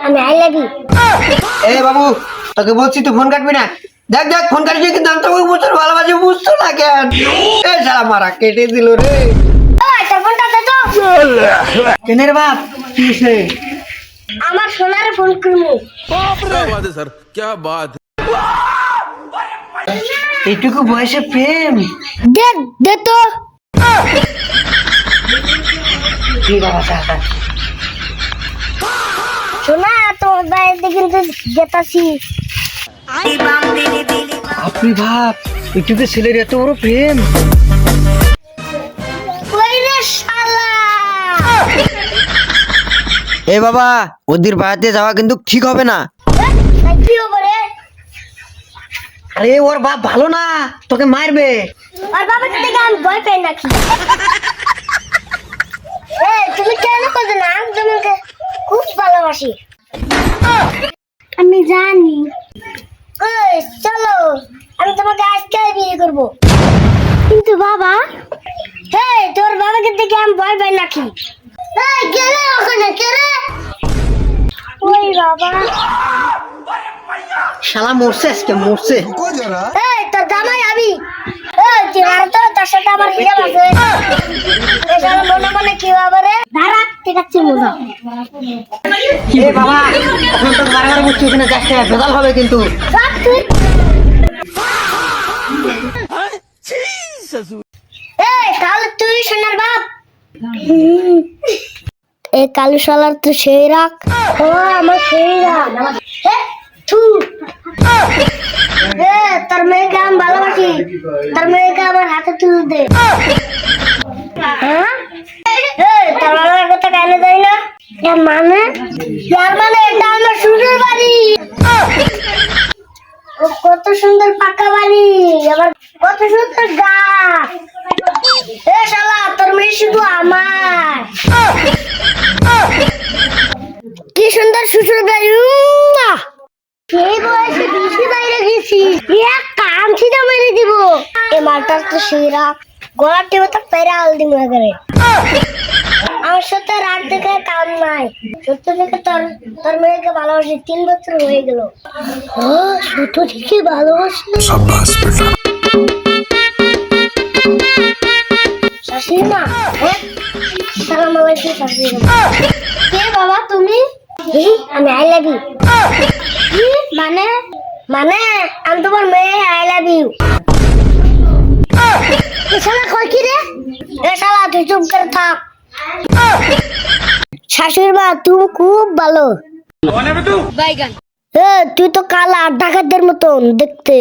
আমি I love you. এ বাবু তোকে বলছি তুই ফোন কাটবি না। দেখ দেখ ফোন কাটবি কিন্তু আমি তোকে বুঝতে ভালোবাসি বুঝতো না কেন। এ শালা মারা কেটে দিল রে। তোর ফোনটা দে তো। কেনের বাপ কিসে আমার সোনার ফোন করবো। क्या बात है सर, क्या बात है। এইটুকু বয়সে প্রেম দে দে তো। কি বাবা চাচা শোনা তোমার বাড়িতে কিন্তু যেতাছি। আপনি ভাব এইটুকু ছেলের এত বড় প্রেম। কই রে শালা। এ বাবা ওদের বাড়িতে যাওয়া কিন্তু ঠিক হবে না। কি হবে রে? আরে ওর বাপ ভালো না তোকে মারবে। আর বাবাকে দেখে আমি ভয় পাই নাকি? তুমি কেন করছো না? আমি তোমাকে খুব ভালোবাসি। আমি জানি। চলো আমি তোমাকে আজকে বিয়ে করবো। কিন্তু বাবা তোর বাবাকে দেখে আমি ভয় পাই নাকি? ওই বাবা শালা মরছে আজকে মরছে। তোর জামাই আমি। তোর সাথে আমার হিসাব আছে। মনে মনে কি হবে রে? দাঁড়া ঠিক আছে মজা। এ বাবা এখন তো বারবার বলছি ওখানে যাচ্ছে ভেজাল হবে কিন্তু। তাহলে তুই সোনার বাপ। এ কালু শালার তো সেই রাখ। আমার সেই রাখ। তোর মেয়েকে আমি ভালোবাসি। তোর মেয়েকে আমার হাতে তুলে দে। তোর বাবার কথা কেন দেয় না? মানে এটা আমার শ্বশুর বাড়ি। ও কত সুন্দর পাকা বাড়ি, আবার কত সুন্দর গাছ। শালা তোর মেয়ে শুধু আমার। কি সুন্দর শ্বশুর বাড়ি। সেই বয়সে বেশি বাইরে গেছি। কাম ছিটা মেরে দিব। এ মালটার তো সেই রাখ। গলার টিপে তো পেরে আল দিব করে। আমার সাথে রাত দেখে কাম নাই। সত্য থেকে তোর মেয়েকে ভালোবাসি 3 বছর হয়ে গেল। সত্য থেকে ভালোবাসি। শাশুড়িমা সালাম আলাইকুম। শাশুড়িমা কে বাবা তুমি? আমি আই লাভ ইউ। মানে মানে আমি তোমার মেয়ে আই লাভ ইউ। শালা কই কি রে? শালা তুই চুপ করে থাক। শাশুড়ি মা তুমি খুব ভালো। তুই তো কালা ডাকাতের মতন দেখতে।